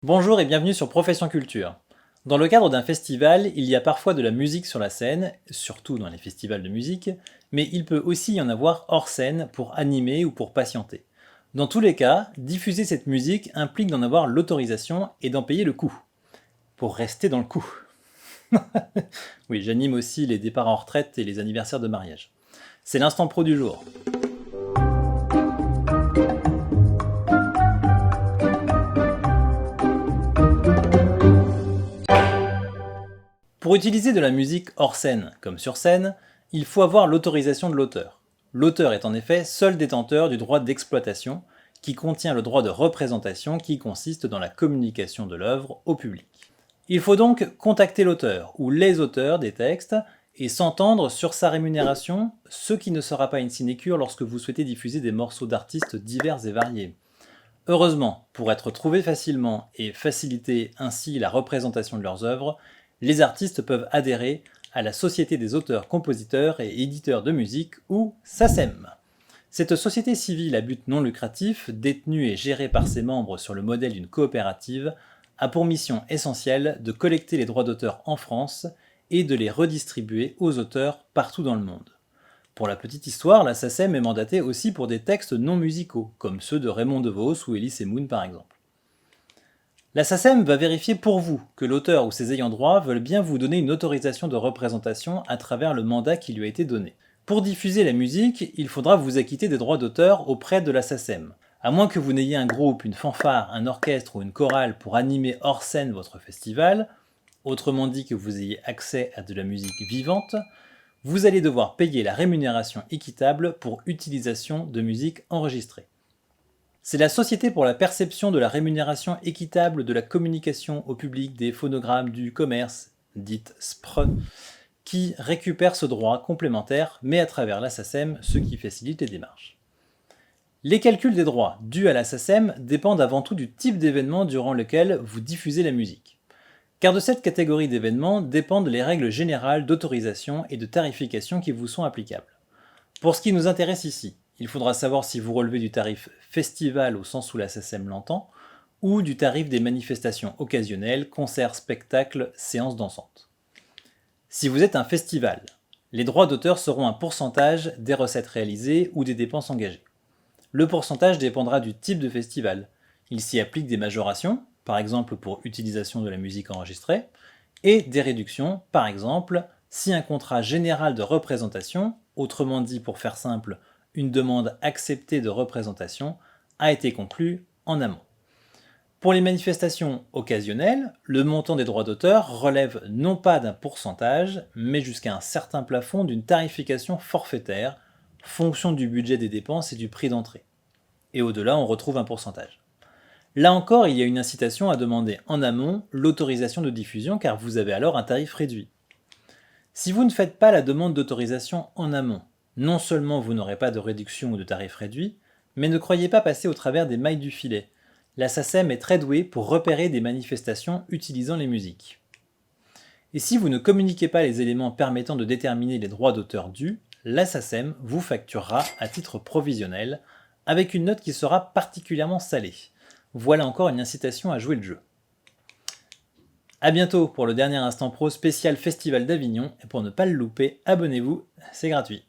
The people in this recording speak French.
Bonjour et bienvenue sur Profession Culture. Dans le cadre d'un festival, il y a parfois de la musique sur la scène, surtout dans les festivals de musique, mais il peut aussi y en avoir hors scène pour animer ou pour patienter. Dans tous les cas, diffuser cette musique implique d'en avoir l'autorisation et d'en payer le coût. Pour rester dans le coup. Oui, j'anime aussi les départs en retraite et les anniversaires de mariage. C'est l'instant pro du jour. Pour utiliser de la musique hors scène comme sur scène, il faut avoir l'autorisation de l'auteur. L'auteur est en effet seul détenteur du droit d'exploitation, qui contient le droit de représentation qui consiste dans la communication de l'œuvre au public. Il faut donc contacter l'auteur ou les auteurs des textes et s'entendre sur sa rémunération, ce qui ne sera pas une sinécure lorsque vous souhaitez diffuser des morceaux d'artistes divers et variés. Heureusement, pour être trouvés facilement et faciliter ainsi la représentation de leurs œuvres, les artistes peuvent adhérer à la Société des auteurs, compositeurs et éditeurs de musique, ou SACEM. Cette société civile à but non lucratif, détenue et gérée par ses membres sur le modèle d'une coopérative, a pour mission essentielle de collecter les droits d'auteur en France et de les redistribuer aux auteurs partout dans le monde. Pour la petite histoire, la SACEM est mandatée aussi pour des textes non musicaux, comme ceux de Raymond DeVos ou Elie Semoun par exemple. La SACEM va vérifier pour vous que l'auteur ou ses ayants droit veulent bien vous donner une autorisation de représentation à travers le mandat qui lui a été donné. Pour diffuser la musique, il faudra vous acquitter des droits d'auteur auprès de la SACEM. À moins que vous n'ayez un groupe, une fanfare, un orchestre ou une chorale pour animer hors scène votre festival, autrement dit que vous ayez accès à de la musique vivante, vous allez devoir payer la rémunération équitable pour utilisation de musique enregistrée. C'est la Société pour la perception de la rémunération équitable de la communication au public des phonogrammes du commerce, dite SPRE, qui récupère ce droit complémentaire, mais à travers la SACEM, ce qui facilite les démarches. Les calculs des droits dus à la SACEM dépendent avant tout du type d'événement durant lequel vous diffusez la musique. Car de cette catégorie d'événements dépendent les règles générales d'autorisation et de tarification qui vous sont applicables. Pour ce qui nous intéresse ici, il faudra savoir si vous relevez du tarif festival au sens où la SACEM l'entend, ou du tarif des manifestations occasionnelles, concerts, spectacles, séances dansantes. Si vous êtes un festival, les droits d'auteur seront un pourcentage des recettes réalisées ou des dépenses engagées. Le pourcentage dépendra du type de festival. Il s'y applique des majorations, par exemple pour utilisation de la musique enregistrée, et des réductions, par exemple si un contrat général de représentation, autrement dit pour faire simple, une demande acceptée de représentation, a été conclue en amont. Pour les manifestations occasionnelles, le montant des droits d'auteur relève non pas d'un pourcentage, mais jusqu'à un certain plafond d'une tarification forfaitaire, fonction du budget des dépenses et du prix d'entrée. Et au-delà, on retrouve un pourcentage. Là encore, il y a une incitation à demander en amont l'autorisation de diffusion car vous avez alors un tarif réduit. Si vous ne faites pas la demande d'autorisation en amont, non seulement vous n'aurez pas de réduction ou de tarif réduit, mais ne croyez pas passer au travers des mailles du filet. La SACEM est très douée pour repérer des manifestations utilisant les musiques. Et si vous ne communiquez pas les éléments permettant de déterminer les droits d'auteur dus, la SACEM vous facturera à titre provisionnel, avec une note qui sera particulièrement salée. Voilà encore une incitation à jouer le jeu. A bientôt pour le dernier Instant Pro spécial Festival d'Avignon, et pour ne pas le louper, abonnez-vous, c'est gratuit.